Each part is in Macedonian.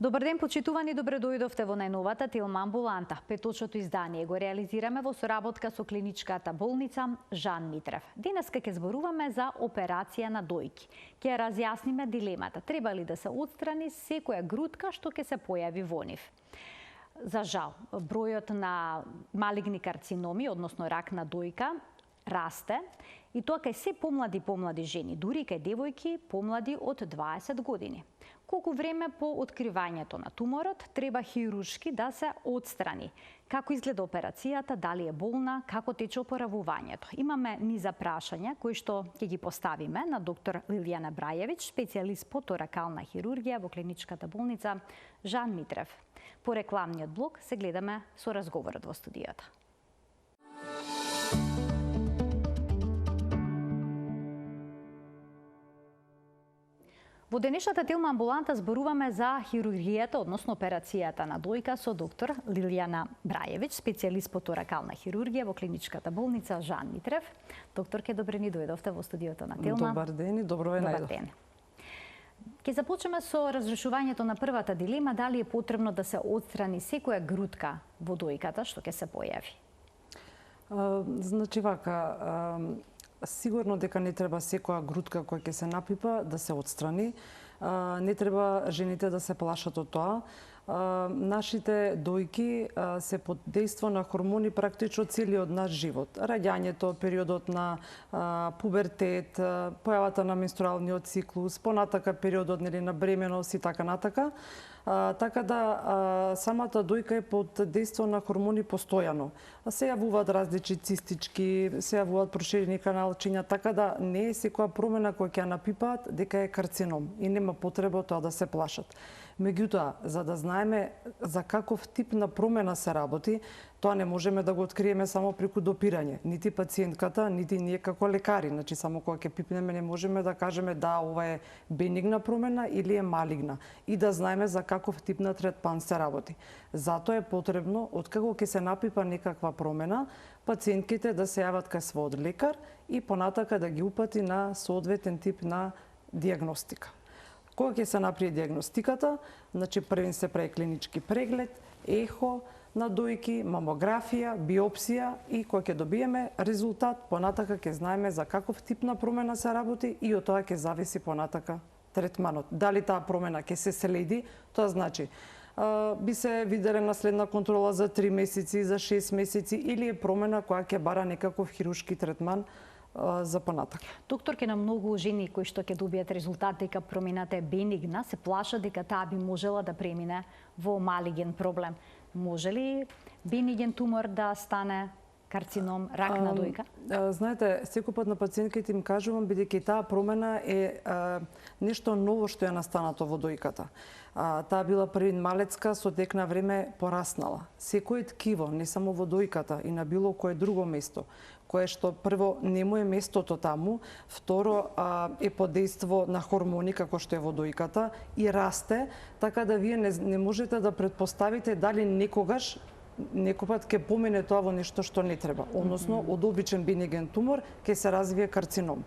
Добар ден, почитувани, добре дојдовте во најновата Телма амбуланта. Петочното издание го реализираме во соработка со клиничката болница Жан Митрев. Денеска ќе зборуваме за операција на дојки. Ќе разјасниме дилемата, треба ли да се отстрани секоја грудка што ќе се појави во нив. За жал, бројот на малигни карциноми, односно рак на дојка, расте и тоа кај се помлади жени, дури кај девојки помлади од 20 години. Колку време по откривањето на туморот треба хируршки да се отстрани? Како изгледа операцијата, дали е болна, како тече опоравувањето? Имаме низа прашања кои што ќе ги поставиме на доктор Лилијана Брајевиќ, специјалист по торакална хирургија во клиничката болница Жан Митрев. По рекламниот блок се гледаме со разговорот во студијата. Во денешната Телма амбуланта зборуваме за хирургијата, односно операцијата на дојка со доктор Лилијана Брајевиќ, специјалист по торакална хирургија во клиничката болница Жан Митрев. Докторке, добре ни дојдовте во студиото на Телма. Добар ден и добро ве најдов. Ќе започнеме со разрешувањето на првата дилема, дали е потребно да се отстрани секоја грудка во дојката што ќе се појави. Значи вака, сигурно дека не треба секоја грудка која ќе се напипа да се отстрани. Не треба жените да се плашат од тоа. Нашите дојки се под дејство на хормони практично целиот наш живот. Раѓањето, периодот на пубертет, појавата на менструалниот циклус, понатака периодот на бременост и така натака. Така да самата дојка е под дејство на хормони постојано. Се јавуваат различни цистички, се јавуваат проширени каналчиња, така да не е секоја промена која ќе ја напипаат дека е карцином и нема потреба тоа да се плашат. Меѓутоа, за да знаеме за каков тип на промена се работи, тоа не можеме да го откриеме само преку допирање. Нити пациентката, нити ние како лекари. Значи, само кога ќе пипнеме не можеме да кажеме да, ова е бенигна промена или е малигна. И да знаеме за каков тип на третман се работи. Затоа е потребно, откако ќе се напипа некаква промена, пациентките да се јават кај својот лекар и понатака да ги упати на соодветен тип на диагностика. Кога ќе се направи диагностиката, значи првен се прави клинички преглед, ехо на дојки, мамографија, биопсија и кога ќе добиеме резултат, понатака ќе знаеме за каков тип на промена се работи и од тоа ќе зависи понатака третманот. Дали таа промена ќе се следи, тоа значи би се виделе на следна контрола за 3 месеци, за 6 месеци или е промена која ќе бара некаков хируршки третман за понатак. Докторке, на многу жени кои што ќе добијат резултат дека промената е бенигна, се плашат дека таа би можела да премине во малиген проблем. Може ли бениген тумор да стане карцином, рак на дојка? Знаете, секој пат на пациентките им кажувам, бидејќи таа промена е нешто ново што е настанато во дојката. Таа била првин малецка, со тек на време пораснала. Секој ткиво, не само во дојката, и на било кое друго место, кое што прво не му е местото таму, второ е под дејство на хормони како што е во дојката и расте, така да вие не можете да предпоставите дали некогаш некој пат ќе помине тоа во нешто што не треба, односно од обичен бениген тумор ќе се развие карцином.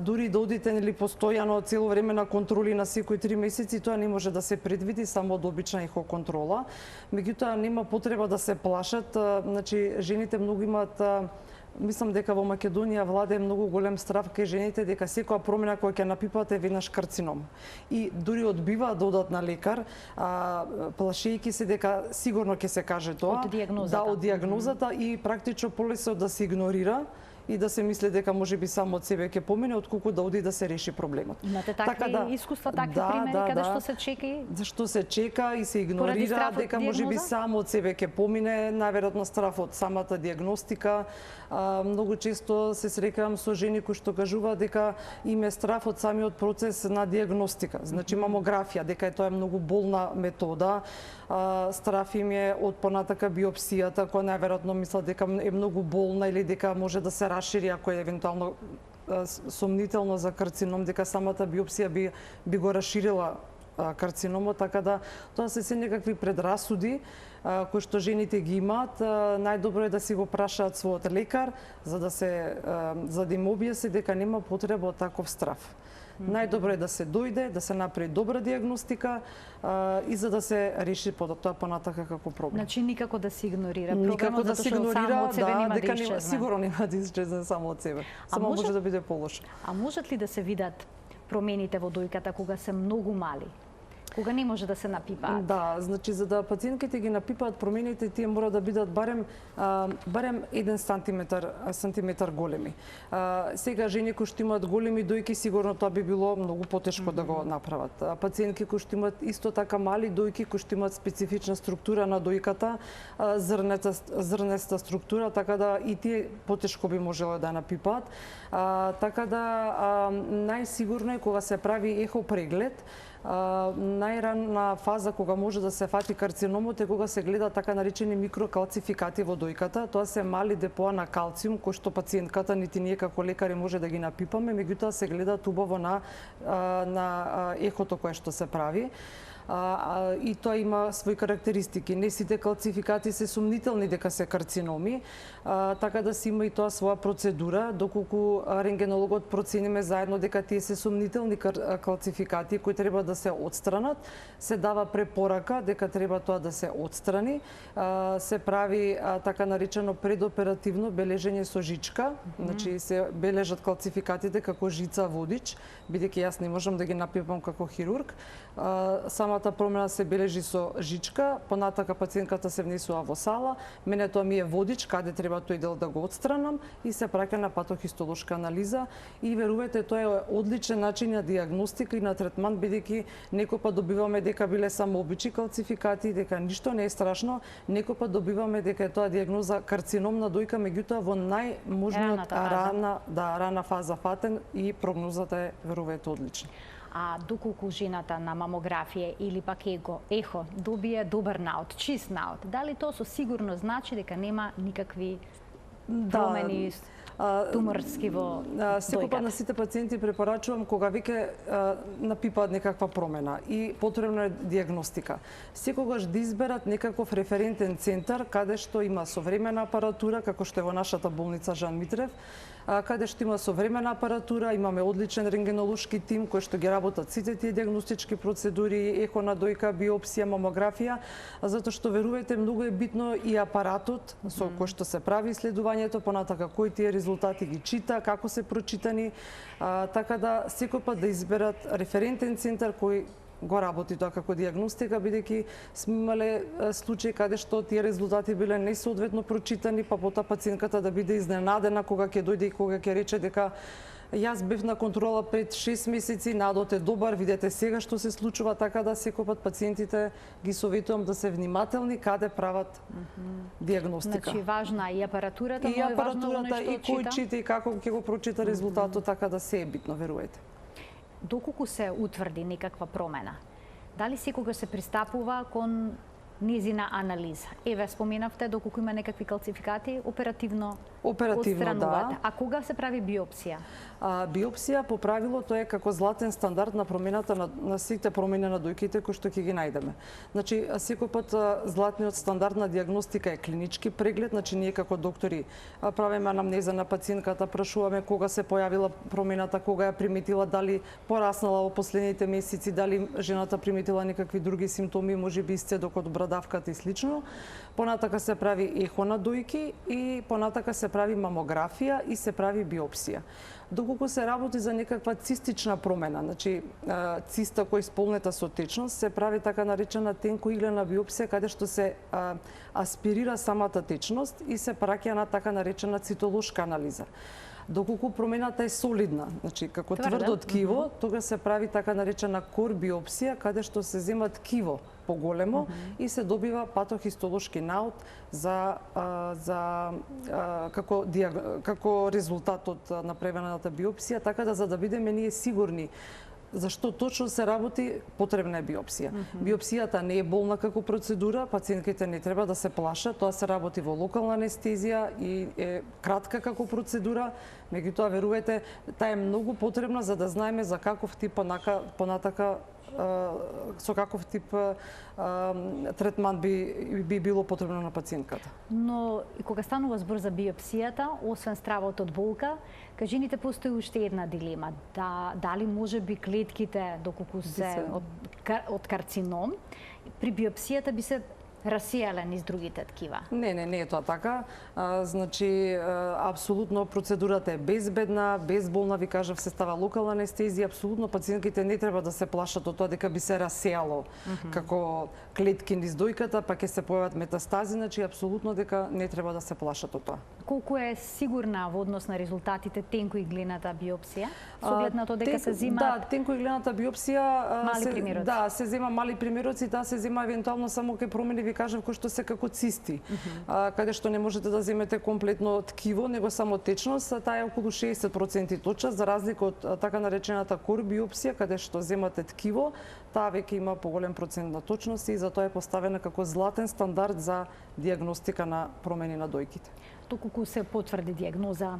Дури да одите постојано цело време на контроли на секои 3 месеци, тоа не може да се предвиди само од обична ехоконтрола. Меѓутоа нема потреба да се плашат, значи жените многу имаат мислам дека во Македонија владее многу голем страв кај жените дека секоја промена која ќе напипат е веднаш карцином. И дури одбиваат да одат на лекар, плашејќи се дека сигурно ќе се каже тоа. Од диагнозата. Да, од диагнозата и практично полесо да се игнорира и да се мисли дека можеби само од себе ќе помине, отколку да оди да се реши проблемот. Имате такви искуства, такви примери каде што се чека и зашто се чека и се игнорира дека можеби само од себе ќе помине, најверојатно страф од самата диагностика. Многу често се срекавам со жени кои што кажуваат дека им е страф од самиот процес на диагностика. Значи мамографија, дека тоа е многу болна метода. Страф им е од понатака биопсијата, која најверојатно мислат дека е многу болна или дека може да се расшири ако е евентуално сомнително за карцином, дека самата биопсија би го расширила карциномот, така да тоа се некакви предрасуди кои што жените ги имаат. Најдобро е да си го прашаат својот лекар за да им објасни дека нема потреба од таков страф. Најдобро е да се дојде, да се направи добра дијагностика и за да се реши тоа понатака како проблем. Значи никако да се игнорира Никако проблемот, да затоа се што само игнорира, од себе нема да дека исчезне. сигурно нема да исчезне само од себе. Само може да биде полошо. А можат ли да се видат промените во дојката кога се многу мали? Кога не може да се напипаат? Да, значи за да пациентките ги напипаат промените, тие мора да бидат барем 1 сантиметар големи. Сега жени кои што имаат големи дојки, сигурно тоа би било многу потешко да го направат. Пациентки кои што имаат исто така мали дојки, кои што имаат специфична структура на дојката, зрнеста структура, така да и тие потешко би можело да напипаат. Така да најсигурно е кога се прави ехо преглед, најранна фаза кога може да се фати карциномот е кога се гледа така наречени микрокалцификати во дојката. Тоа се мали депоа на калциум кои што пациентката нити ние како лекари може да ги напипаме, меѓутоа се гледаат убаво на ехото кое што се прави. И тоа има своји карактеристики. Не сите калцификати се сумнителни дека се карциноми, така да си има и тоа своја процедура, доколку рентгенологот процениме заедно дека тие се сумнителни калцификати кои треба да се отстранат, се дава препорака дека треба тоа да се отстрани, се прави така наречено предоперативно бележење со жичка, значи се бележат калцификатите како жица водич, бидејќи јас не можам да ги напипам како хирург. Самата промена се бележи со жичка, понатака пациентката се внесува во сала, мене тоа ми е водич каде треба тој дел да го отстранам и се праќа на патохистолошка анализа и верувајте тоа е одличен начин на дијагностика и на третман, бидејќи некој пат добиваме дека биле само обични калцификати, дека ништо не е страшно, некој пат добиваме дека е тоа дијагноза карцином на дојка, меѓутоа во најможниот рана фаза фатен и прогнозата е верувајте одлична. А доколку жената на мамографија или пак ехо добие добар наод, чист наод, дали тоа со сигурно значи дека нема никакви промени туморски во секогаш на сите пациенти препорачувам кога веќе напипаат некаква промена и потребна е дијагностика. Секогаш да изберат некаков референтен центар каде што има современа апаратура, како што е во нашата болница Жан Митрев, каде што има современа апаратура, имаме одличен рентгенолошки тим кој што ги работат сите тие дијагностички процедури, ехо на дојка, биопсија, мамографија, затоа што верувајте многу е битно и апаратот со кој што се прави исследувањето, понатака кои тие резултати ги чита, како се прочитани, така да секој пат да изберат референтен центар кој го работи тоа како дијагностика, бидејќи сме имале случаи каде што тие резултати биле несоодветно прочитани, па потоа пациентката да биде изненадена кога ќе дојде и кога ќе рече дека јас бев на контрола пред 6 месеци, надот е добар, видете сега што се случува, така да секој пат пациентите ги советувам да се внимателни каде прават дијагностика. Значи важна и апаратурата, и апаратурата, и кој чита и како ќе го прочита резултатот, така да се е битно, верувајте. Доколку се утврди некаква промена, дали секогаш се пристапува кон низина анализа? Еве, споменавте доколку има некакви калцификати, оперативно отстранувате. Да. А кога се прави биопсија? Биопсија по правило тоа е како златен стандард на промената на сите промени на дојките кои што ќе ги најдеме. Значи секој пат златниот стандард на дијагностика е клинички преглед, значи ние како доктори правиме анамнеза на пациентката, прашуваме кога се појавила промената, кога ја приметила, дали пораснала во последните месеци, дали жената приметила некакви други симптоми, можеби исцедок од брадавката и слично. Понатака се прави ехо на дојки и понатака се прави мамографија и се прави биопсија. Доколку се работи за некаква цистична промена, значи циста која исполнета со течност, се прави така наречена тенкоиглена биопсија каде што се аспирира самата течност и се праќа на така наречена цитолошка анализа. Доколку промената е солидна, значи како тврдо ткиво, тога се прави така наречена кор биопсија каде што се земат ткиво поголемо и се добива патохистолошки наод како резултат од направената биопсија, така да за да бидеме ние сигурни зашто точно се работи, потребна е биопсија. Биопсијата не е болна како процедура, пациентките не треба да се плашат, тоа се работи во локална анестезија и е кратка како процедура, меѓутоа верувајте, таа е многу потребна за да знаеме за каков тип понатака со каков тип третман би било потребно на пациентката. Но и кога станува збор за биопсијата, освен стравот од болка, кај жените постои уште една дилема, дали може би клетките доколку се од карцином, при биопсијата би се расијале низ другите ткива? Не е тоа така. Значи, апсолутно процедурата е безбедна, безболна, ви кажав, се става локална анестезија, апсолутно пациентките не треба да се плашат од тоа дека би се расејало како клетки низ дојката, па ќе се појават метастази, значи апсолутно дека не треба да се плашат од тоа. Колку е сигурна во однос на резултатите тенкоиглената биопсија? Со оглед на тоа дека се зема... Да, тенкоиглената биопсија... Мали примероци. Да, се зема мали примероци, се зема евентуално само ке промени, ви кажав, кои што се како цисти, каде што не можете да земете комплетно ткиво, него само течност, таа е околу 60% точна, за разлика од така наречената кор биопсија, каде што земате ткиво, таа веќе има поголем процент на точност и затоа е поставена како златен стандард за дијагностика на промени на дојките. Доколку се потврди дијагноза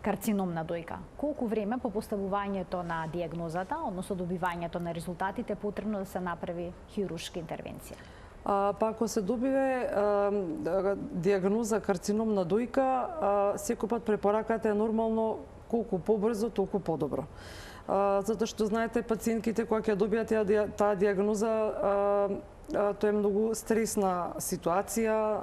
карцином на дојка, колку време по поставувањето на дијагнозата, односно добивањето на резултатите, потребно да се направи хируршка интервенција? Па ако се добие дијагноза карцином на дојка, секој пат препораката е нормално колку побрзо, толку подобро. Затоа што знаете, пациентките кога ќе добијат таа дијагноза, тоа е многу стресна ситуација,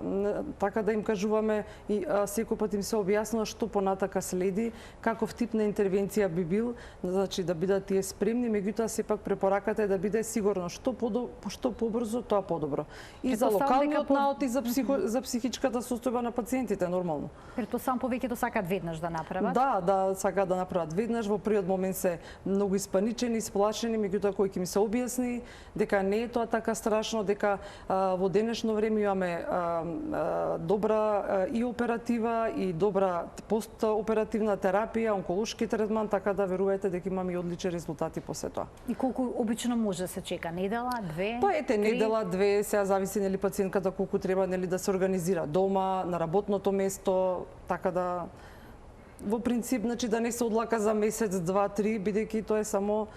така да им кажуваме и секој пат им се објаснува што понатака следи, каков тип на интервенција би бил, значи да бидат тие спремни, меѓутоа сепак препораката е да биде сигурно што побрзо, тоа подобро. И за локалниот наод и за психичката состојба на пациентите нормално. Претпоставам повеќето сакаат веднаш да направат? Да, сакаат да направат веднаш, во првиот момент се многу испаничени, исплашени, меѓутоа кој ќе им се објасни дека не е тоа така страшно, дека во денешно време имаме добра и оператива и добра постоперативна терапија, онколошки третман, така да верувајте дека имаме и одлични резултати после тоа. И колку обично може да се чека? Недела, две? Па ете, недела, две, сега зависи нели пациентката колку треба нели да се организира дома, на работното место, така да во принцип, значи да не се одлака за месец, два, три, бидејќи тоа е само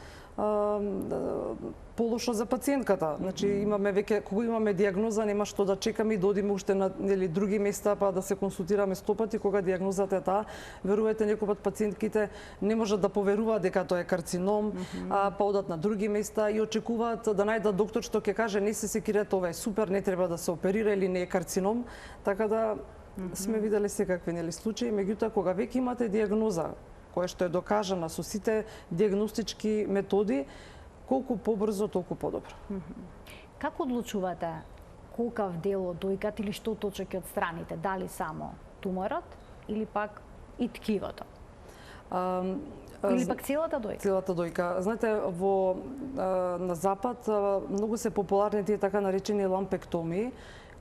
полошо за пациентката. Значи имаме веќе кога имаме дијагноза нема што да чекаме и да одиме уште на нели други места па да се консултираме 100 пати кога дијагнозата е таа. Верувајте, некој пат пациентките не можат да поверуваат дека тоа е карцином, па одат на други места и очекуваат да најдат доктор што ќе каже не се секирате, ова е супер, не треба да се оперира или не е карцином, така да сме виделе секакви нели случаи, меѓутоа кога веќе имате дијагноза која што е докажана со сите дијагностички методи, колку побрзо, толку подобро. Како одлучувате колкав дел од дојката или што точно ќе отстраните? Дали само туморот или пак и ткивото? Или пак целата дојка? Целата дојка. Знаете, на запад многу се популарни тие така наречени лампектомии,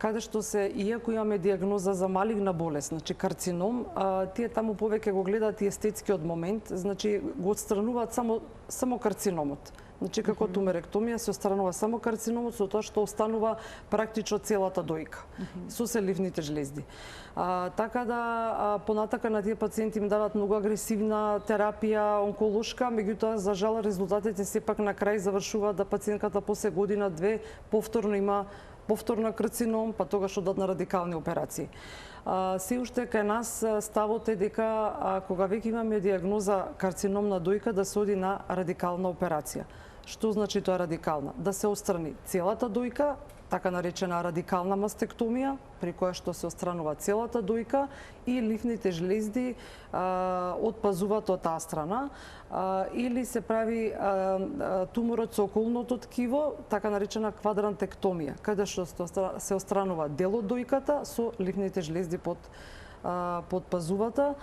каде што се, иако имаме дијагноза за малигна болест, значи карцином, тие таму повеќе го гледаат и естетскиот момент, значи го отстрануваат само карциномот. Значи како тумеректомија се отстранува само карциномот, со тоа што останува практично целата дојка, со ливните жлезди. Така да понатака на тие пациенти им дават многу агресивна терапија онколошка, меѓутоа за жал резултатите сепак на крај завршуваат да пациентката после година две повторно има повторна карцином, па тогаш одат на радикални операции. Се уште кај нас ставот е дека кога веќе имаме дијагноза карцином на дојка да се оди на радикална операција. Што значи тоа радикална? Да се отстрани целата дојка, така наречена радикална мастектомија, при која што се отстранува целата дојка и ливните жлезди отпазуваат од таа страна, или се прави туморот со околното ткиво, така наречена квадрантектомија, каде што се отстранува дел од дојката со ливните жлезди под пазувата.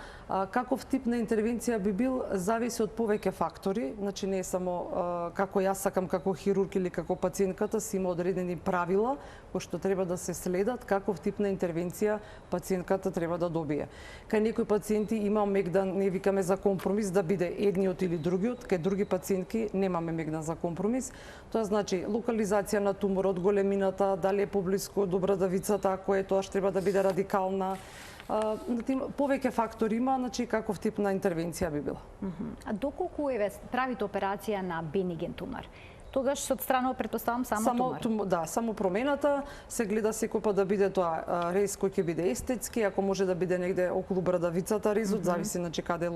Каков тип на интервенција би бил, зависи од повеќе фактори, значи не е само како јас сакам како хирург или како пациентката, си има одредени правила кои што треба да се следат, каков тип на интервенција пациентката треба да добие. Кај некои пациенти има мегдан, не викаме за компромис да биде едниот или другиот, кај други пациентки немаме мегдан за компромис. Тоа значи локализација на туморот, големината, дали е поблиску до брадавицата, ако е тоа што треба да биде радикална. Повеќе фактори има, значи каков тип на интервенција би била. А доколку правите операција на бениген тумор, тогаш се отстранува, претпоставам, само тумор. Да, само промената. Се гледа секој пат да биде тоа рез кој ќе биде естетски, ако може да биде негде околу брадавицата резот, зависи значи каде е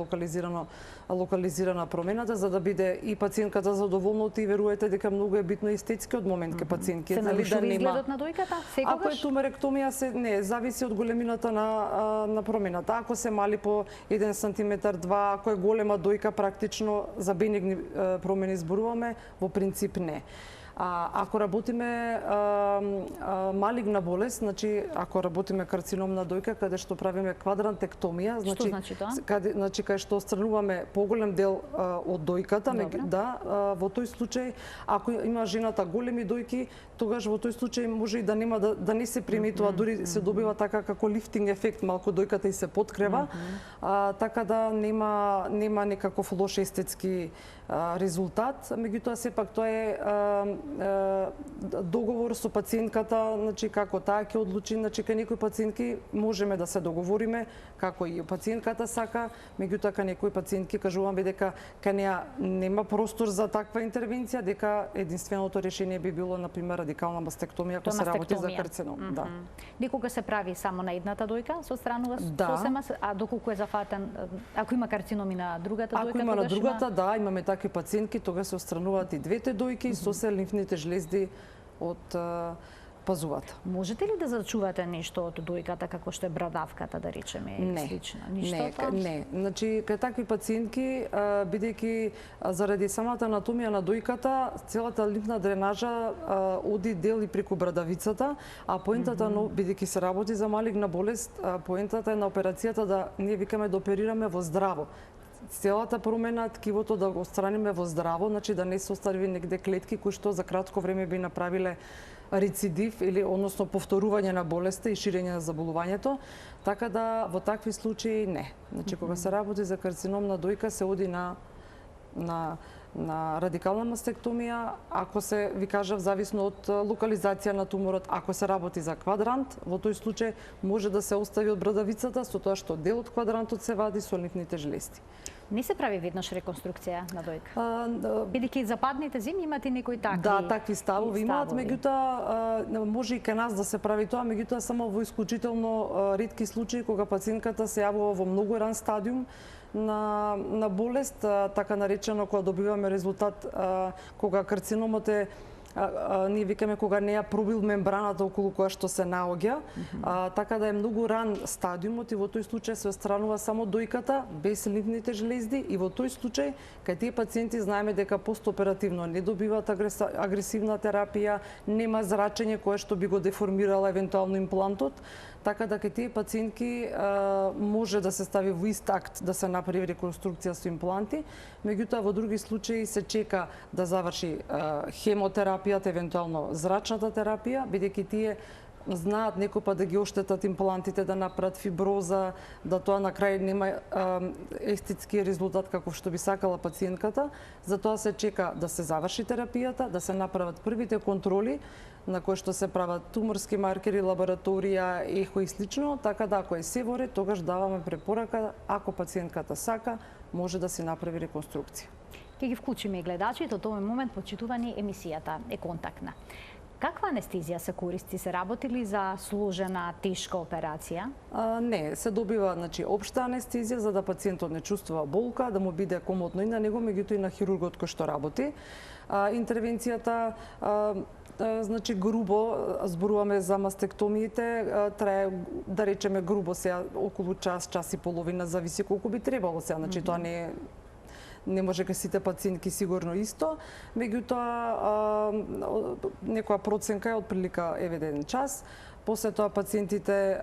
локализирана промената, за да биде и пациентката задоволна, и верувате дека многу е битно естетски од момент ке пациентки. Се нарушува изгледот на дојката? Секогаш? Ако е тумеректомија, зависи од големината на промената. Ако се мали по 1 сантиметар, 2, ако е голема дојка, практично за бенигни промени зборуваме, во принцип не. Ако работиме малигна болест, значи ако работиме карцином на дојка, каде што правиме квадрантектомија, што значи тоа? Каде што отстрануваме поголем дел од дојката, во тој случај ако има жената големи дојки, тогаш во тој случај може и да нема да не се приметува, дури се добива така како лифтинг ефект, малку дојката и се подкрева, така да нема некаков лош естетски резултат. Меѓутоа сепак тоа е договор со пациентката, значи како таа ќе одлучи, значи кај некои пациентки можеме да се договориме како и пациентката сака, меѓутоа кај некои пациентки кажуваме дека кај неа нема простор за таква интервенција, дека единственото решение би било на пример радикална мастектомија ако се работи за карцином. Да. Никога се прави само на едната дојка, се отстранува сосема, а доколку е зафатен, ако има карцином и на другата дојка, ако има на другата, да, имаме такви пациентки, тога се отстрануваат и двете дојки со се лимфните жлезди од пазувата. Можете ли да зачувате нешто од дојката како што е брадавката, да речеме, слично? Не. Значи кај такви пациентки, бидејќи заради самата анатомија на дојката, целата лимфна дренажа оди дел и преку брадавицата, а поентата бидејќи се работи за малигна болест, поентата е на операцијата да ние викаме да оперираме во здраво. Целата промена ткивото да го отстраниме во здраво, значи да не се остави негде клетки кои што за кратко време би направиле рецидив или односно повторување на болеста и ширење на заболувањето, така да во такви случаи не. Значи кога се работи за карцином на дојка се оди на радикална мастектомија, ако се, ви кажав, зависно од локализација на туморот, ако се работи за квадрант, во тој случај може да се остави од брадавицата, со тоа што дел од квадрантот се вади со лимфните жлезди. Не се прави веднаш реконструкција на дојка? Бидејќи западните зими имате некои такви Да, такви ставови имаат, меѓутоа може и кај нас да се прави тоа, меѓутоа само во исклучително ретки случаи кога пациентката се јавува во многу ран стадиум на болест, така наречено кога добиваме резултат кога карциномот е ние викаме кога не ја пробил мембраната околу која што се наоѓа, така да е многу ран стадиумот и во тој случај се отстранува само дојката без лимфните жлезди и во тој случај кај тие пациенти знаеме дека постоперативно не добиваат агресивна терапија, нема зрачење кое што би го деформирало евентуално имплантот, така да кај тие пациентки може да се стави во ист акт да се направи реконструкција со импланти, меѓутоа во други случаи се чека да заврши хемотерапијата, евентуално зрачната терапија, бидејќи тие знаат некој пат да ги оштетат имплантите, да направат фиброза, да тоа на крај нема естетски резултат каков што би сакала пациентката, затоа се чека да се заврши терапијата, да се направат првите контроли на кои што се прават туморски маркери, лабораторија, ехо и слично, така да ако е се во ред, тогаш даваме препорака, ако пациентката сака, може да се направи реконструкција. Ќе ги вклучиме и гледачите, од овој момент почитувани емисијата е контактна. Каква анестезија се користи? Се работили за сложена, тешка операција? Не, се добива општа анестезија за да пациентот не чувствува болка, да му биде комодно и на него, меѓутоа и на хирургот кој што работи. Интервенцијата грубо зборуваме за мастектомиите, трае да речеме грубо сега околу час, час и половина, зависи колку би требало сега, тоа не може кај сите пациентки сигурно исто, меѓутоа некоја проценка е отприлика 1 час. После тоа пациентите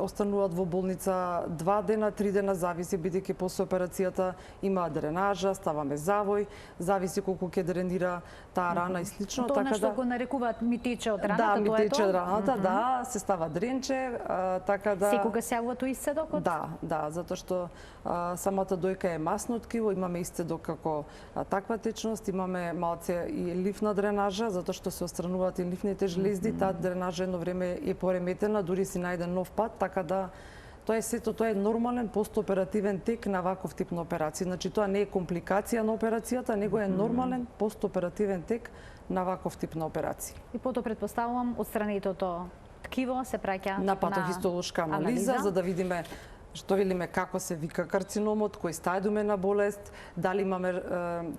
остануваат во болница 2 дена, 3 дена, зависи, бидејќи после операцијата има дренажа, ставаме завој, зависи колку ќе дренира таа рана и слично. Тоа нешто го нарекуваат ми тече од раната, ми тече од раната, да, се става дренче, така да... Секога се јавува тој исцедокот? Да, затоа што самата дојка е масно ткиво, имаме исцедок како таква течност, имаме малце и лимфна дренажа, затоа што се отстрануваат и лимфните жлезди, таа дренажа едно време е пореметена, дури си најден нов пат, така да Тоа е сето, тоа е нормален постоперативен тек на ваков тип на операција. Значи тоа не е компликација на операцијата, него е нормален постоперативен тек на ваков тип на операција. И потоа претпоставувам одстранетото ткиво се праќа на патохистолошка анализа за да видиме што велиме како се вика карциномот, кој стадиум е на болест, дали имаме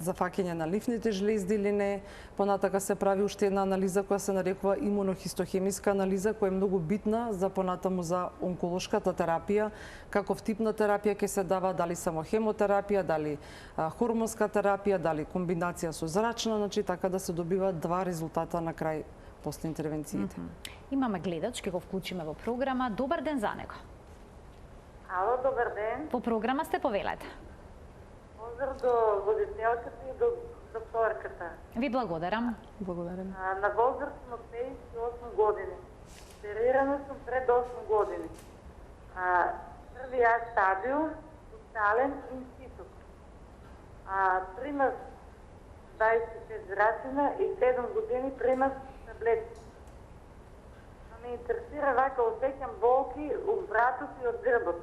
зафаќање на ливните жлезди или не. Понатака се прави уште една анализа која се нарекува имунохистохемиска анализа, која е многу битна за понатаму за онколошката терапија, каков тип на терапија ќе се дава, дали само хемотерапија, дали хормонска терапија, дали комбинација со зрачна, значи така да се добиваат два резултата на крај после интервенциите. Имаме гледач, ќе го вклучиме во програма. Добар ден за него. Ало, добар ден. По програма сте, повелете. Поздрав до водителката и до докторката. Ви благодарам. Благодарам. На возраст сум од 58 години. Оперирана сум пред 8 години. Први А стадиум, тотален институт. Примав 26 зрачина и 7 години примав таблетки. Ме интересира вака, осеќам болки од вратот и од грбот.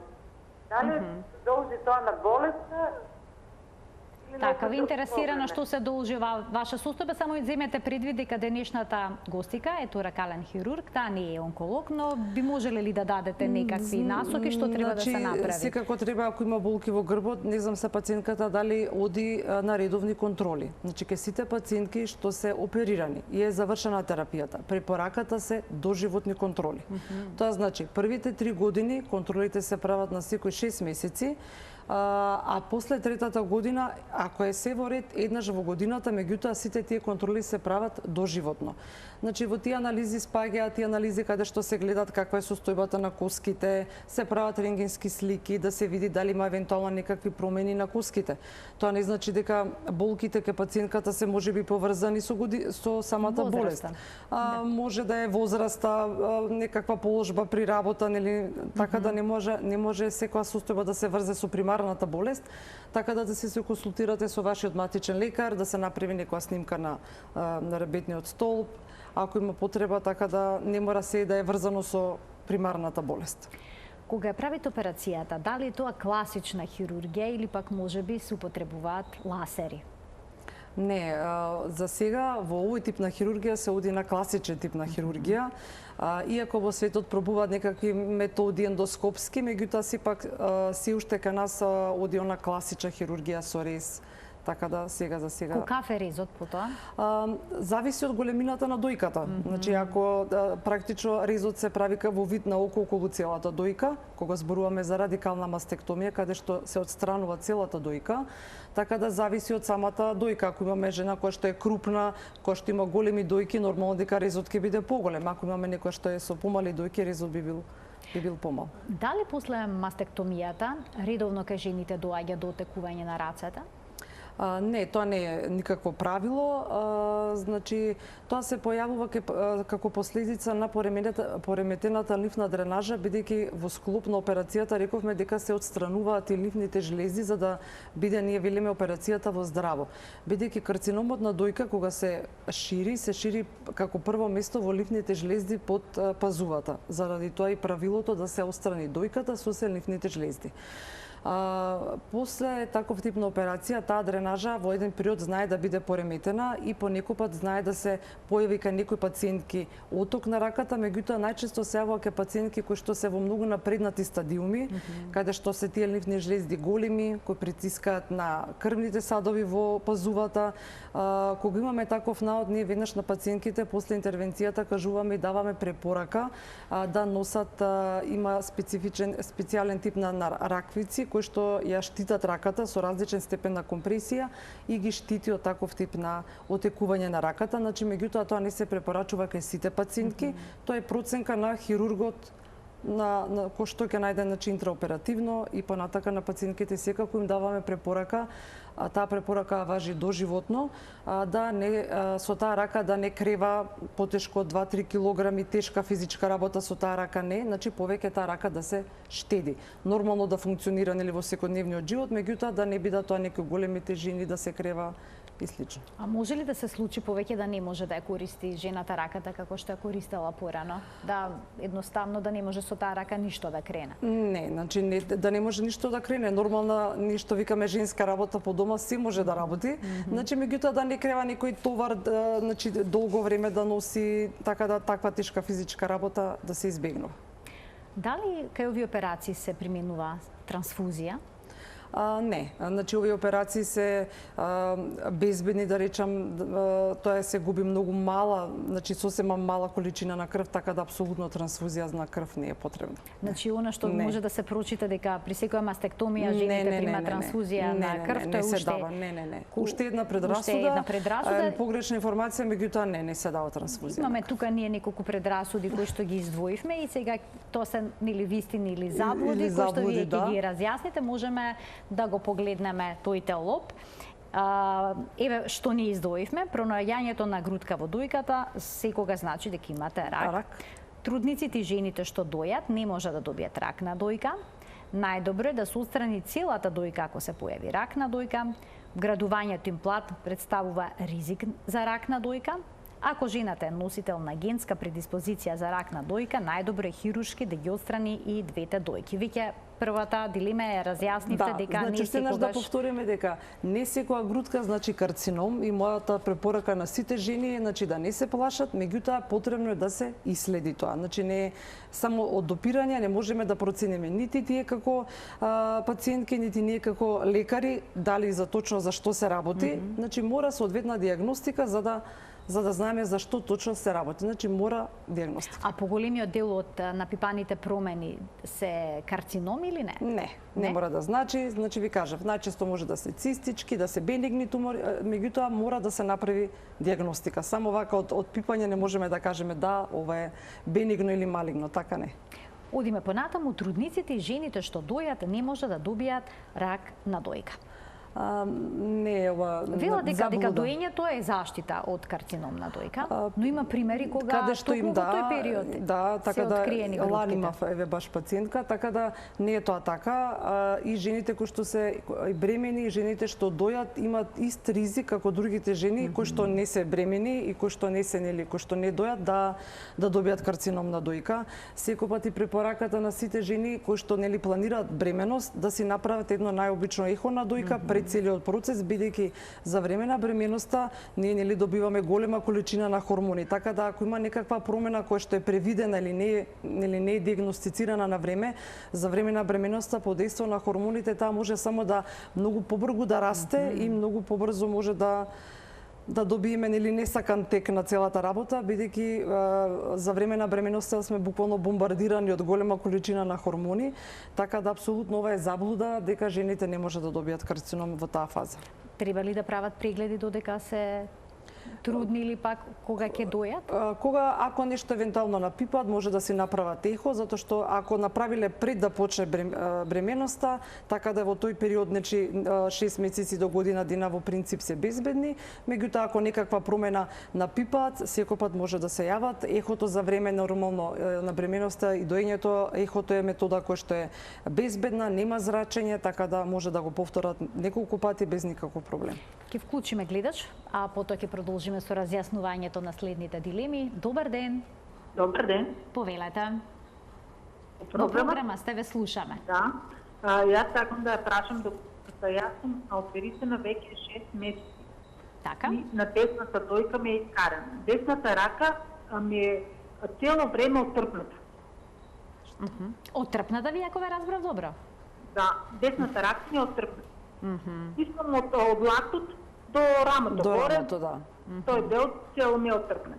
Дали се должи тоа на болеста? Така, ви интересира на што се должи ваша состојба, само земете предвид дека денешната гостика е торакален хирург, таа не е онколог, но би можеле ли да дадете некакви насоки што треба да се направи? Секако треба, ако има болки во грбот, не знам се пациентката дали оди на редовни контроли. Значи ке сите пациентки што се оперирани и е завршена терапијата, препораката се доживотни контроли. Тоа значи првите 3 години контролите се прават на секој 6 месеци, а после третата година, ако е се во ред, еднаш во годината, меѓутоа сите тие контроли се прават доживотно. Значи во тие анализи спаѓаат и анализи каде што се гледат каква е состојбата на коските, се прават рентгенски слики да се види дали има евентуално некакви промени на коските. Тоа не значи дека болките ке пациентката се можеби поврзани со самата болест. Може да е возраста, некаква положба при работа, нели, така да не може секоја состојба да се врзе со примарната болест, така да се консултирате со вашиот матичен лекар, да се направи некоја снимка на ребетниот столб, ако има потреба, така да не мора се да е врзано со примарната болест. Кога ја правите операцијата, дали е тоа класична хирургија или пак можеби се употребуваат ласери? Не, за сега во овој тип на хирургија се оди на класичен тип на хирургија, иако во светот пробуваат некакви методи ендоскопски, меѓутоа сепак се уште кај нас оди на класична хирургија со рез. Така да сега за сега. Колкав е резот потоа? Зависи од големината на дојката. Значи ако практично резот се прави во вид на околу целата дојка, кога зборуваме за радикална мастектомија, каде што се отстранува целата дојка, така да зависи од самата дојка. Ако имаме жена која што е крупна, која што има големи дојки, нормално дека резот ќе биде поголем. Ако имаме некоја што е со помали дојки, резот би бил помал. Дали после мастектомијата редовно кај жените доаѓа до отекување на рацете? Не, тоа не е никакво правило. Значи, тоа се појавува како последица на пореметената ливна дренажа, бидејќи во склоп на операцијата рековме дека се отстрануваат и ливните жлезди за да биде, ние велиме, операцијата во здраво. Бидејќи карциномот на дојка кога се шири како прво место во ливните жлезди под пазувата. Заради тоа и правилото да се отстрани дојката со се ливните жлезди. После таков тип на операција, таа дренажа во еден период знае да биде пореметена и понекогпат знае да се појави кај некои пациентки оток на раката, меѓутоа најчесто се јавува кај пациентки кои што се во многу напреднати стадиуми, каде што се тие ливни жлезди големи, кои притискаат на крвните садови во пазувата. Кога имаме таков наод, ние веднаш на пациентките после интервенцијата кажуваме и даваме препорака да носат, има специјален тип на раквици кои што ја штитат раката со различен степен на компресија и ги штити од таков тип на отекување на раката. Значи, меѓутоа тоа не се препорачува кај сите пациентки, тоа е проценка на хирургот кој што ќе најде интраоперативно и понатака на пациентките секако им даваме препорака, таа препорака важи доживотно, да не со таа рака да не крева потешко од 2-3 килограми, тешка физичка работа со таа рака не, значи повеќе таа рака да се штеди. Нормално да функционира во секојдневниот живот, меѓутоа да не бидат тоа некои големи тежини, да се крева и слично. А може ли да се случи повеќе да не може да ја користи жената раката како што ја користела порано? Да едноставно да не може со таа рака ништо да крене? Не, значи да не може ништо да крене. Нормална, ништо викаме женска работа по дома, си може да работи. Значи меѓутоа да не крева некој товар, значи долго време да носи, така да таква тешка физичка работа да се избегнува. Дали кај овие операции се применува трансфузија? Не, значи овие операции се безбедни, да речам, тоа се губи многу мала, значи сосема мала количина на крв, така да апсолутно трансфузија на крв не е потребна. Значи она што може да се прочита дека при секоја мастектомија жените примаат трансфузија на крв, тоа уште не. Уште една предрасуда, погрешна информација, меѓутоа не се дава трансфузија. Имаме тука ние неколку предрасуди кои што ги издвоивме и сега тоа се нели вистини или заблуди кои што вие ќе ги разјасните, можеме да го погледнеме тој лоб. Еве што ни издвоивме, пронаоѓањето на грудка во дојката секога значи дека имате рак. Трудниците и жените што дојат не може да добијат рак на дојка. Најдобро е да се отстрани целата дојка ако се појави рак на дојка. Вградувањето имплант представува ризик за рак на дојка. Ако жената е носител на генска предиспозиција за рак на дојка, најдобро е хируршки да ги отстрани и двете дојки. Веќе првата дилема е разјаснивте дека значи, не секогаш... да повториме дека не секоја грудка значи карцином и мојата препорака на сите жени е значи да не се плашат, меѓутоа потребно е да се исследи тоа. Значи не е само од допирање, не можеме да процениме нити тие како пациентки, нити ние како лекари дали за точно за што се работи. Значи мора соодветна дијагностика за да знаеме за што точно се работи. Значи мора дијагностика. А поголемиот дел од напипаните промени се карцином или не? Не мора да значи. Значи ви кажав, најчесто може да се цистички, да се бенигни тумори, меѓутоа мора да се направи дијагностика. Само вака од пипање не можеме да кажеме да, ова е бенигно или малигно, така не. Одиме понатаму, трудниците и жените што дојат не може да добијат рак на дојка. Не е ова Вела дека доењето е заштита од карцином на дојка, но има примери кога токму во тој период така се откриени грудките. Лани имав еве баш пациентка, така да не е тоа така. И жените кои што се бремени, и жените што дојат имаат ист ризик како другите жени кои што не се бремени и кои што не се кои што не дојат да добијат карцином на дојка. Секој пат и препораката на сите жени кои што планираат бременост да си направат едно најобично ехо на дојка целиот процес, бидејќи за време на бременоста ние добиваме голема количина на хормони, така да ако има некаква промена која што е превидена или не е дијагностицирана на време, за време на бременоста под дејство на хормоните таа може само да многу побрзо да расте и многу побрзо може да добиеме несакан тек на целата работа, бидејќи за време на бременоста сме буквално бомбардирани од голема количина на хормони, така да апсолутно ова е заблуда дека жените не може да добијат карцином во таа фаза. Треба ли да прават прегледи додека се трудни или пак кога ќе дојат? Ако нешто евентуално напипаат, може да си направат ехо, затоа што ако направиле пред да почне бременоста, така да во тој период, 6 месеци до година дена во принцип се безбедни, меѓутоа ако некаква промена напипаат, секој пат може да се јават. Ехото за време нормално на бременоста и доењето, ехото е метода која што е безбедна, нема зрачење, така да може да го повторат неколку пати без никаков проблем. Ќе вклучиме гледач, а потоа ќе продолжиме со разјаснувањето на следните дилеми. Добар ден. Добар ден. Повелете. Програма сте, ве слушаме. Да. Јас сакам да ја прашам доктор, јас сум оперисана веќе 6 месеци. Така. И на десната дојка ме е искарана. Десната рака ми е цело време отрпната. Отрпната ви, ако ве разбрав добро? Да, десната рака ми е отрпната. Искам од лактот до рамото. До рамото, да. Тој дел цело ми е отрпнат.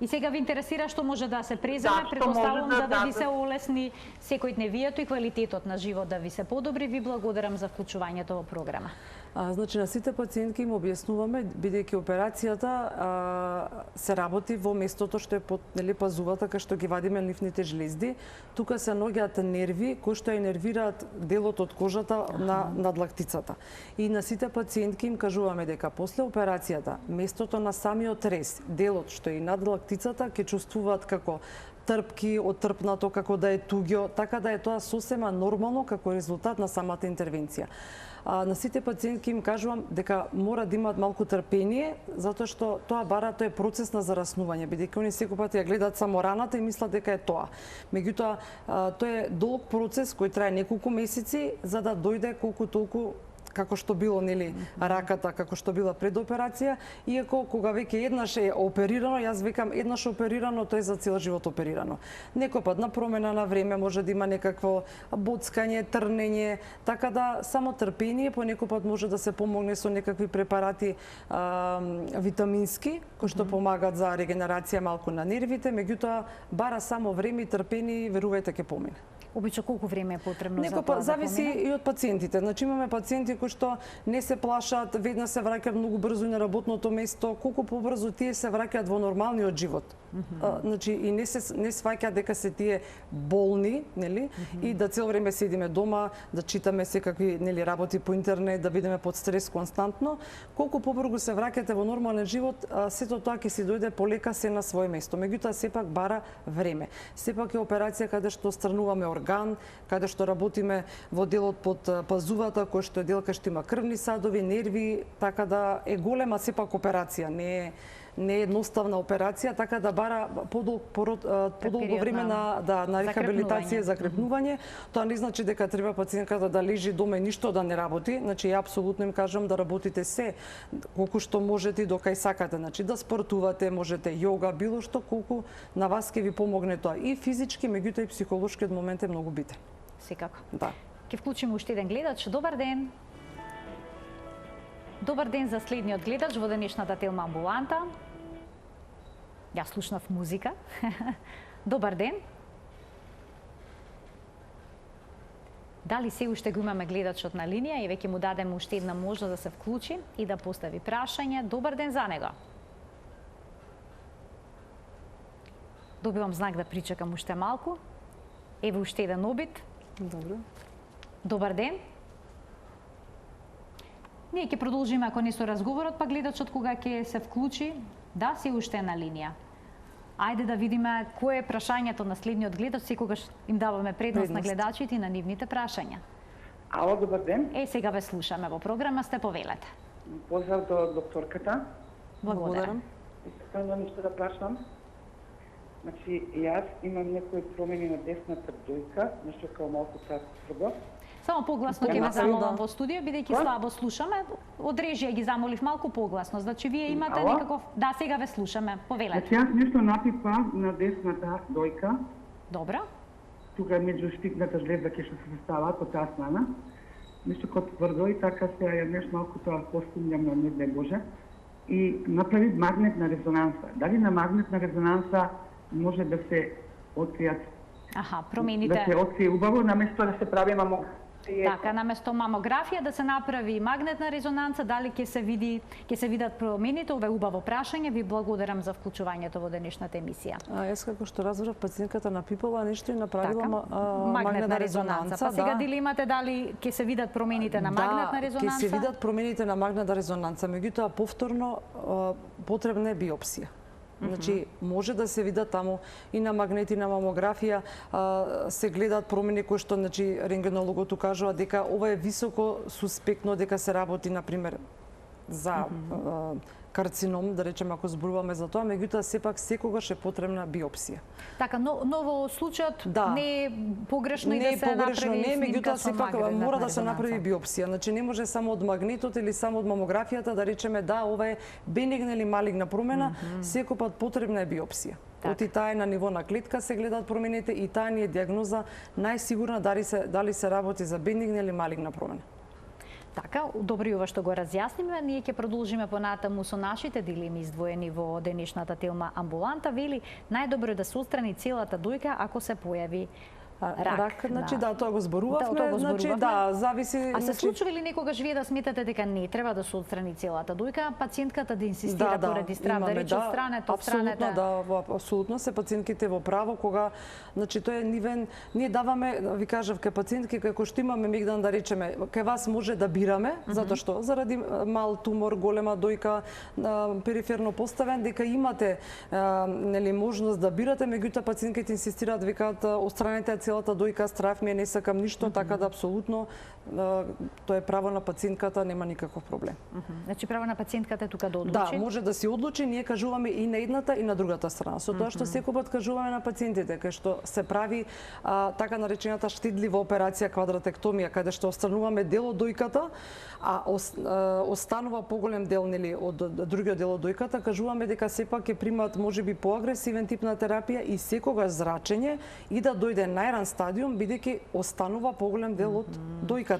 И сега ви интересира што може да се преземе, претпоставувам за да ви се олесни секојдневието и квалитетот на живот да ви се подобри. Ви благодарам за вклучувањето во програма. Значи на сите пациентки им објаснуваме, бидејќи операцијата се работи во местото што е под пазувата, кај што ги вадиме ливните жлезди. Тука се наоѓаат нерви кои што ја нервираат делот од кожата на надлактицата. И на сите пациентки им кажуваме дека после операцијата местото на самиот рез, делот што е и надлактицата, ќе чувствуваат како трпки, оттрпнато, како да е туѓо, така да е тоа сосема нормално како резултат на самата интервенција. На сите пациентки им кажувам дека мора да имаат малку трпение, затоа што тоа е процес на зараснување, бидејќи они секој пат ја гледаат само раната и мислат дека е тоа. Меѓутоа, тоа е долг процес кој трае неколку месеци за да дојде колку толку како што било, нели, раката, како што била пред операција, иако кога веќе еднаш е оперирано, јас викам еднаш оперирано, тоа е за цел живот оперирано. Некој пат на промена на време може да има некакво боцкање, трнење, така да само трпение, по некој пат може да се помогне со некакви препарати витамински, кои што помагаат за регенерација малку на нервите, меѓутоа бара само време и трпение, верувајте ќе помине. Обично колку време е потребно за тоа да зависи помине? И од пациентите. Значи имаме пациенти кои што не се плашат, веднаш се враќаат многу брзо на работното место, колку побрзо тие се враќаат во нормалниот живот. Значи и не сваќаат дека се тие болни, нели? И да цел време седиме дома, да читаме секакви, нели, работи по интернет, да бидеме под стрес константно. Колку побрзо се враќате во нормален живот, сето тоа ќе си дојде полека, се на свое место. Меѓутоа сепак бара време. Сепак е операција каде што странуваме орган, каде што работиме во делот под пазувата, кој што е дел кај што има крвни садови, нерви, така да е голема сепак операција, не е едноставна операција, така да бара подолго време на рехабилитација, закрепнување. Тоа не значи дека треба пациентката да лежи дома и ништо да не работи. Значи ја апсолутно им кажам да работите се колку што можете и докај сакате. Значи да спортувате, можете јога, било што, колку на вас ќе ви помогне тоа. И физички, меѓутоа и психолошкиот момент е многу битен. Секако. Да. Ќе вклучиме уште еден гледач. Добар ден. Добар ден за следниот гледач во денешната Телма амбуланта. Јас слушнав музика. Добар ден. Дали се уште го имаме гледачот на линија и веќе му дадеме уште една можност да се вклучи и да постави прашање. Добар ден за него. Добивам знак да причекам уште малку. Еве уште еден обид. Добро. Добар ден. Ние ќе продолжиме ако не со разговорот, па гледачот кога ќе се вклучи, да, се уште на линија. Ајде да видиме кое е прашањето на следниот гледач, секогаш им даваме предност на гледачите и на нивните прашања. Ало, добар ден. Сега ве слушаме во програма, сте повелете. Поздрав до докторката. Благодарам. Искам да нешто да прашам. Значи, јас имам некои промени на десната дојка, нешто као малку тврдо. Само погласно ќе ве замолам во студио, бидејќи слабо слушаме. Од режија ги замолив малку погласно. Значи, вие имате некаков... Да, сега ве слушаме. Повелете. Значи, јас нешто напипа на десната дојка. Добро. Тука меѓу штикната жлеза ќе што се ставаат од таа страна. Нешто као тврдо и така се ја нешто малку тоа постумјам на не дай Боже. И направи магнетна резонанса. Дали на магнетна резонанса може да се откријат? Промените. Да се открие убаво, наместо да се прави мамографија. Така, наместо мамографија да се направи магнетна резонанца, дали ќе се видат промените? Ова е убаво прашање. Ви благодарам за вклучувањето во денешната емисија. Јас како што разбрав, пациентката напипала нешто и направила магнетна резонанца. Па сега дали имате дали ќе се видат промените на магнетна резонанца? Да, ќе се видат промените на магнетна резонанца, меѓутоа повторно потребна е биопсија. Значи, може да се видат таму и на магнет и на мамографија, се гледаат промени кои што, значи, рентгенологот укажува дека ова е високо суспектно дека се работи, например, за карцином, да речеме, ако зборуваме за тоа, меѓутоа сепак секогаш е потребна биопсија. Така, но во случајот не е погрешно и да се направи снимка, меѓутоа сепак мора да се направи биопсија. Значи не може само од магнетот или само од мамографијата да речеме да, ова е бенигна или малигна промена, секој пат потребна е биопсија. Оти таа е на ниво на клетка се гледаат промените и таа ни е дијагноза најсигурна дали се работи за бенигна или малигна промена. Така, добро и ова што го разјасниме, ние ќе продолжиме понатаму со нашите дилеми издвоени во денешната Телма амбуланта. Вели, најдобро е да се отстрани целата дојка ако се појави Рак, значи да, тоа го зборувавме, значи да, зависи. А се случува ли некогаш вие да сметате дека не треба да се отстрани целата дојка, пациентката да инсистира поради страв, да рече странете? Апсолутно, да, апсолутно се пациентките во право кога, значи тоа е нивен, ние даваме, ви кажав, кај пациентки кај кои што имаме мигдан да речеме, кај вас може да бираме, затоа што заради мал тумор, голема дојка, периферно поставен, дека имате нели можност да бирате, меѓутоа пациентките инсистираат, викаат отстранете целата дојка, страв ми е, не сакам ништо, така да апсолутно тоа е право на пациентката, нема никаков проблем. Значи право на пациентката е тука да одлучи? Да, може да си одлучи, ние кажуваме и на едната и на другата страна. Со тоа што секој пат кажуваме на пациентите, кај што се прави така наречената штедлива операција квадротектомија, каде што отстрануваме дел од дојката, а останува поголем дел нели од другиот дел од дојката, кажуваме дека сепак ќе примат можеби поагресивен тип на терапија и секогаш зрачење и да дојде најран стадиум, бидејќи останува поголем дел од дојката,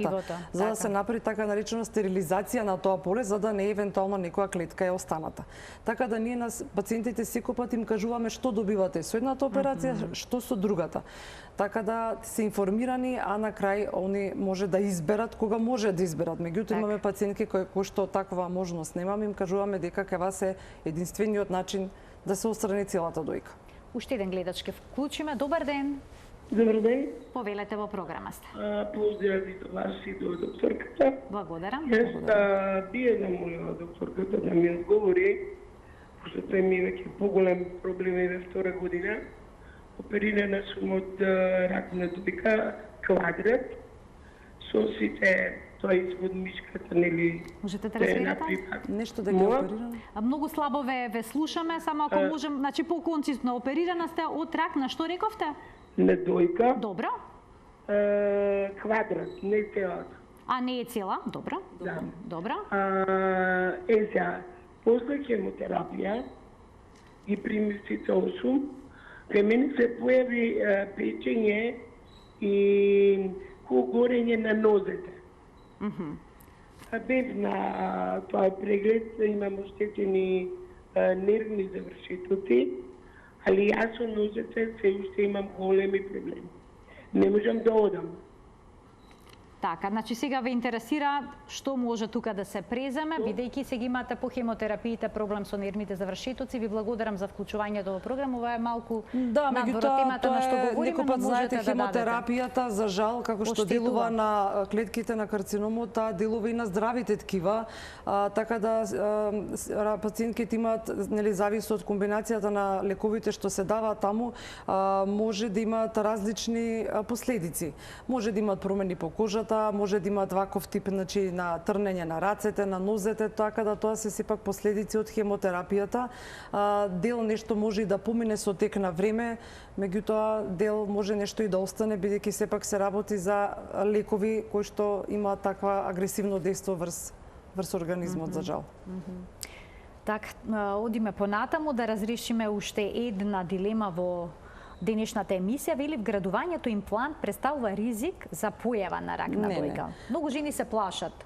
за да се направи така наречена стерилизација на тоа поле, за да не е евентуално некоја клетка е останата. Така да ние на пациентите секој пат им кажуваме што добивате со едната операција, што со другата. Така да се информирани, а на крај они може да изберат кога може да изберат. Меѓутоа имаме пациентки кои што таква можност немаме, им кажуваме дека кај вас е единствениот начин да се отстрани целата дојка. Уште еден гледач ке вклучиме. Добар ден. Добар ден. Повелете во програма сте. Поздрави до вас и до докторката. Благодарам. Јас би ја замолила докторката да ми одговори, пошто тој ми е веќе поголем проблеми во втора година. Оперирана сум од рак на дојка, квадрат, со сите тоа извод мишката, нели... Можете да разберете? Нешто дека е оперирано? Многу слабо ве слушаме, само ако можем, значи по-концизно, оперирана сте од рак на што рековте? На дојка. Добро. Квадрат, не целата. А не е цела? Добро. Да. Добро. Сега, после хемотерапија и примицитолсум, кај мене се појави печење и горење на нозете. Бев на тоа преглед, имам оштетени нервни завршетоци, али јас со нозете се уште имам големи проблеми. Не можам да одам. Така, значи сега ве интересира што може тука да се преземе, бидејќи сега имате по хемотерапиите проблем со нервните завршетоци. Ви благодарам за вклучувањето во програма. Ова е малку надвор од темата на што говориме, но можете да хемотерапијата за жал како што делува на клетките на карциномот, таа делува и на здравите ткива, така да пациентките имаат, нели, зависи од комбинацијата на лековите што се даваат таму, може да имаат различни последици. Може да имаат промени по кожата, може да имаат ваков тип, значи, на трнење на рацете, на нозете, така да тоа се сепак последици од хемотерапијата. Дел нешто може и да помине со тек на време, меѓутоа дел може нешто и да остане, бидејќи сепак се работи за лекови кои што имаат таква агресивно дејство врз организмот, за жал. Так, одиме понатаму да разрешиме уште една дилема во денешната емисија. Вели, вградувањето имплант представува ризик за појава на рак на дојка. Многу жени се плашат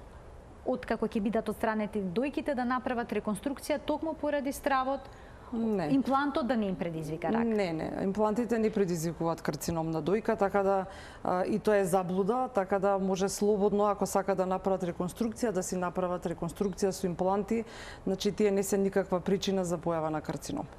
откако ќе бидат отстранети дојките да направат реконструкција токму поради стравот имплантот да не им предизвика рак. Не, имплантите не предизвикуваат карцином на дојка, така да и тоа е заблуда, така да може слободно, ако сака да направат реконструкција, да си направат реконструкција со импланти, значи тие не се никаква причина за појава на карцином.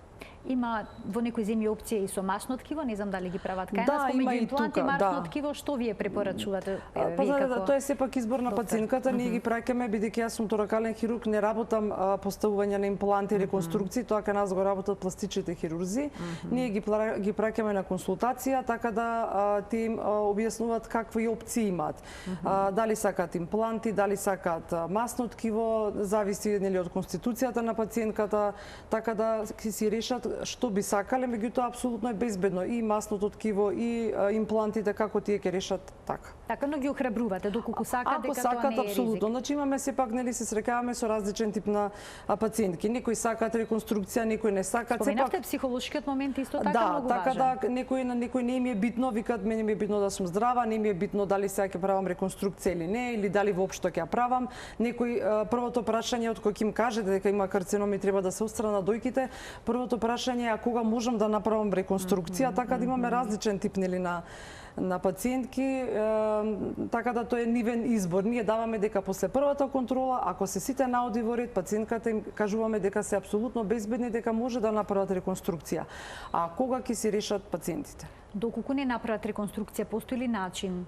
Има во некои земји опција и со масно ткиво, не знам дали ги прават кај нас, да, има и импланти тука, масно ткиво, што вие препорачувате? Тоа е сепак избор на пациентката, ние ги праќаме, бидејќи јас сум торакален хирург, не работам поставување на импланти, реконструкции, тоа кај нас го работат пластичните хирурзи. Ние ги праќаме на консултација, така да тие им објаснуваат какви опции имаат. Дали сакаат импланти, дали сакаат масно ткиво, зависи, нели, од конституцијата на пациентката, така да си решат што би сакале, меѓутоа апсолутно е безбедно и масното ткиво и имплантите, како тие ќе решат така. Така, но ги охрабрувате доколку сакат дека тоа не е апсолутно. Значи имаме сепак, нели, се срекаваме со различен тип на пациентки. Некои сакаат реконструкција, некои не сакаат. Споменавте психолошкиот момент исто така многу важен. Да, така да некои не им е битно, викаат мене ми е битно да сум здрава, не ми е битно дали сега ќе правам реконструкција или не, или дали воопшто ќе ја правам. Некои првото прашање од кој ќе им кажете дека има карцином и треба да се отстрана дојките, првото прашање прашање е кога можам да направам реконструкција, така да имаме различен тип нели на пациентки, така да тоа е нивен избор. Ние даваме дека после првата контрола, ако се сите наоди во ред, пациентката им кажуваме дека се апсолутно безбедни, дека може да направат реконструкција. А кога ќе си решат пациентите? Доколку не направат реконструкција, постои ли начин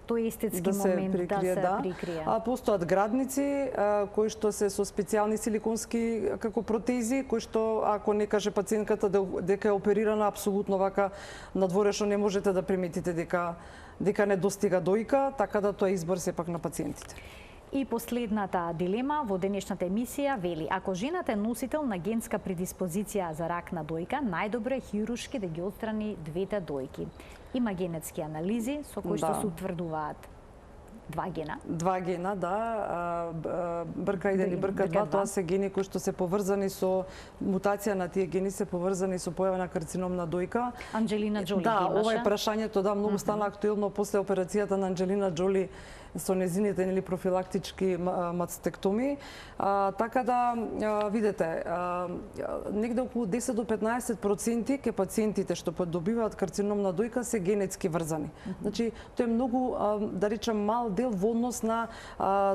тој естетски момент да се прикрие? Постојат градници кои што се со специјални силиконски како протези, кои што ако не каже пациентката дека е оперирана апсолутно вака надворешно не можете да приметите дека не достига дојка, така да тоа е избор сепак на пациентите. И последната дилема во денешната емисија вели: ако жената е носител на генска предиспозиција за рак на дојка, најдобро е хируршки да ги отстрани двете дојки. Има генетски анализи со кои што се утврдуваат два гена. Два гена, да. BRCA1 и BRCA2, тоа се гени кои што се поврзани со мутација на тие гени, се поврзани со појава на карцином на дојка. Анџелина Џоли да, имаше. ова е прашањето, да, многу стана актуелно после операцијата на Анџелина Џоли со незините нели профилактички мастектомии. Така да видете, негде околу 10 до 15% ке пациентите што добиваат карцином на дојка се генетски врзани. Значи, тоа е многу, да речем, мал дел во однос на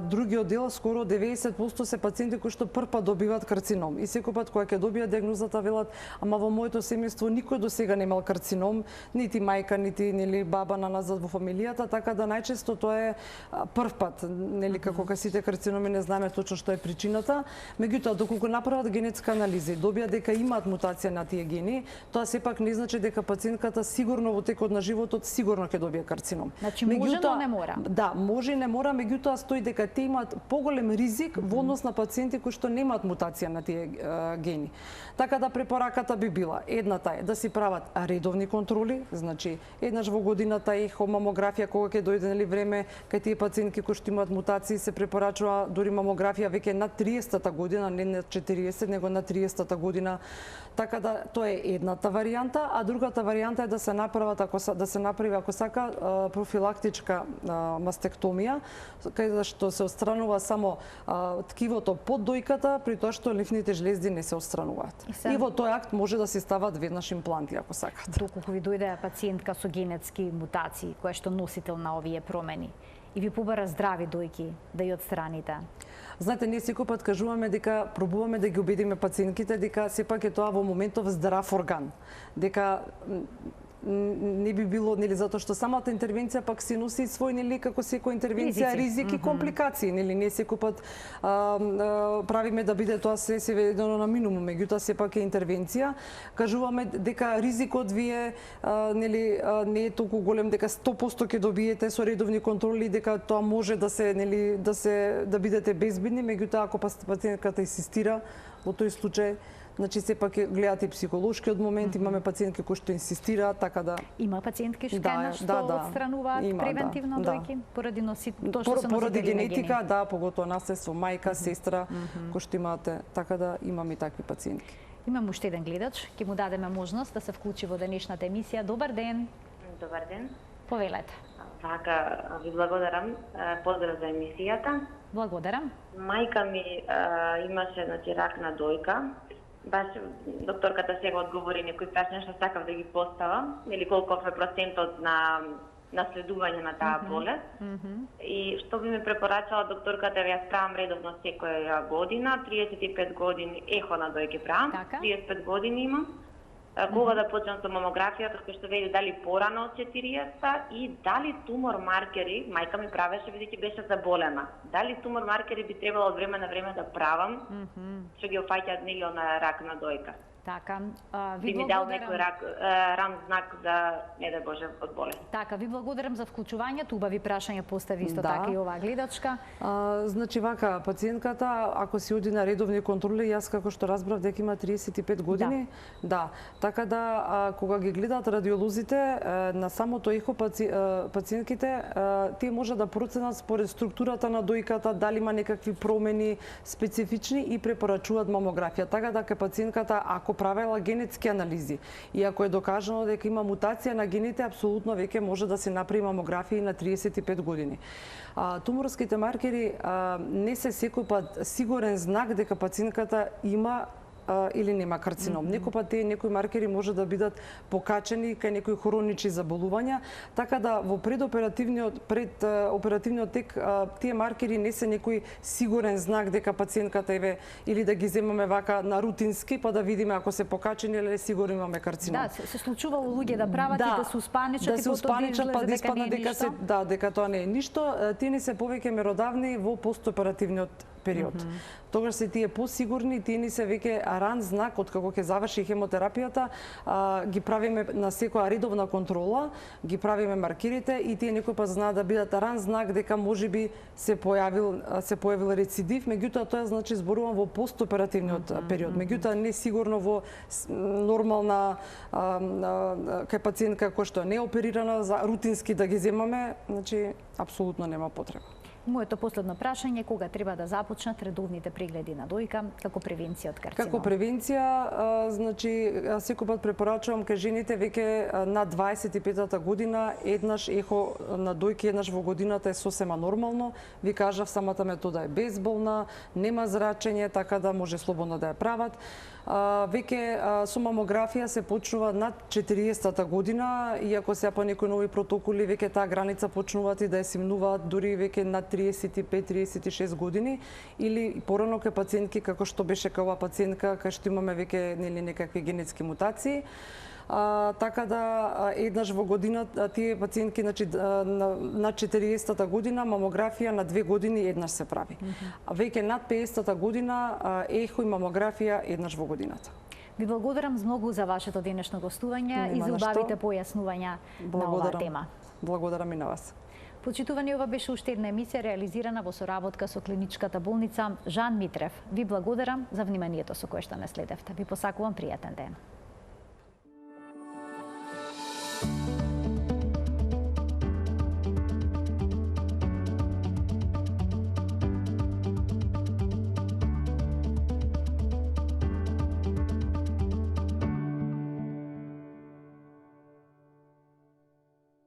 другиот дел, скоро 90% се пациенти кои што прв добиваат карцином. И секој пат кога ќе добијат диагнозата велат: ама во моето семејство никој до сега немал карцином, нити мајка, нити нели баба на назад во фамилијата, така да најчесто тоа е прв пат, нели, како кај сите карциноми не знаеме точно што е причината. Меѓутоа, доколку направат генетска анализа и добијат дека имаат мутација на тие гени, тоа сепак не значи дека пациентката сигурно во текот на животот сигурно ќе добие карцином. Значи може, но не мора. Да, може и не мора, меѓутоа стои дека те имаат поголем ризик во однос на пациенти кои што немаат мутација на тие гени. Така да препораката би била: едната е да си прават редовни контроли, значи еднаш во годината ехо, мамографија кога ќе дојде нели време, кај тие пациентки кои што имаат мутации се препорачува дури мамографија веќе на 30-та година, не на 40, него на 30-та година. Така да тоа е едната варијанта, а другата варијанта е да се направат да се направи ако сака профилактичка мастектомија, каде што се отстранува само ткивото под дојката, при тоа што лимфните жлезди не се отстрануваат. И во тој акт може да се стават веднаш импланти ако сакат. Доколку ви дојде пациентка со генетски мутации, која што носител на овие промени, и ви побара здрави дојки да ја отстраните? Знаете, ние секој пат кажуваме дека пробуваме да ги убедиме пациентките дека сепак е тоа во моментов здрав орган. Дека не би било, нели, затоа што самата интервенција пак се носи свој, нели, како секоја интервенција, ризик и компликации, нели, не секој пат правиме да биде тоа се сведено на минимум, меѓутоа сепак е интервенција. Кажуваме дека ризикот ви е, нели, не е толку голем, дека 100% ќе добиете со редовни контроли, дека тоа може да се, нели, да бидете безбедни, меѓутоа ако пациентката инсистира во тој случај, значи сепак гледате и психолошкиот момент, имаме пациентки кои што инсистираат, така да има пациентки што отстрануваат превентивно дојки поради тоа што се поради генетика, да, поготоа наследство, мајка, сестра, кои што имате, така да имаме и такви пациентки. Имам уште еден гледач, ќе му дадеме можност да се вклучи во денешната емисија. Добар ден. Добар ден. Повелете. Вака, ви благодарам. Поздрав за емисијата. Благодарам. Мајка ми имаше, значи, рак на дојка. Баш докторката сега одговори некои прашања што сакав да ги поставам, или колков е процентот на наследување на таа болест. И што би ме препорачала докторката, ја справам редовно секоја година, 35 години ехо на дојки правам, 35 години имам. Кога да почнам со мамографијата, кој што вели дали порано од 40 и дали тумор маркери, мајка ми правеше бидејќи беше заболена. Дали тумор маркери би требало од време на време да правам, што ги опфаќаат нели на рак на дојка. Така, ви ми дал некој ран знак за, не да Боже, од болест. Така, ви благодарам за вклучувањето, убави прашања постави исто така и оваа гледачка. Значи вака, пациентката ако си оди на редовни контроли, јас како што разбрав дека има 35 години, да. Така да кога ги гледаат радиолозите на самото ехо пациентките, тие може да проценат според структурата на дојката, дали има некакви промени специфични и препорачуваат мамографија. Така да пациентката ако правела генетски анализи и ако е докажано дека има мутација на гените, апсолутно веќе може да се направи мамографија на 35 години. Туморските маркери не се секој пат сигурен знак дека пациентката има или нема карцином. Некој пат некои маркери може да бидат покачени кај некои хронични заболувања, така да во предоперативниот тек тие маркери не се некој сигурен знак дека пациентката или да ги земаме вака на рутински па да видиме ако се покачени или сигурно имаме карцином. Да, се случувало луѓе да прават и да се успаничат да се успаничат па да испадне дека тоа не е ништо. Тие не се повеќе меродавни во постоперативниот период. Тогаш се тие посигурни, тие ни се веќе ран знак од како ќе заврши хемотерапијата, ги правиме на секоја редовна контрола, ги правиме маркерите и тие некој па знаат да бидат ран знак дека можеби се појавил рецидив, меѓутоа тоа значи зборувам во постоперативниот период. Меѓутоа не сигурно во нормална кај пациентка која што не е оперирана за рутински да ги земаме, значи апсолутно нема потреба. Моето последно прашање, кога треба да започнат редовните прегледи на дојка како превенција од карцином? Како превенција, значи секој пат препорачувам кај жените веќе над 25-та година еднаш ехо на дојки еднаш во годината е сосема нормално. Ви кажав, самата метода е безболна, нема зрачење, така да може слободно да ја прават. Веќе со мамографија се почнува над 40-та година, иако сега по некои нови протоколи веќе таа граница почнуваат и да ја симнуваат дури веќе над 35-36 години или порано кај пациентки како што беше кај оваа пациентка кај што имаме веќе некакви генетски мутации. Така да еднаш во годината тие пациентки на 40-та година мамографија на 2 години еднаш се прави. Веќе над 50-та година ехо и мамографија еднаш во годината. Ви благодарам многу за вашето денешно гостување и за убавите појаснувања на оваа тема. Благодарам и на вас. Почитувани, ова беше уште една емисија реализирана во соработка со клиничката болница Жан Митрев. Ви благодарам за вниманието со кое што не следевте. Ви посакувам пријатен ден.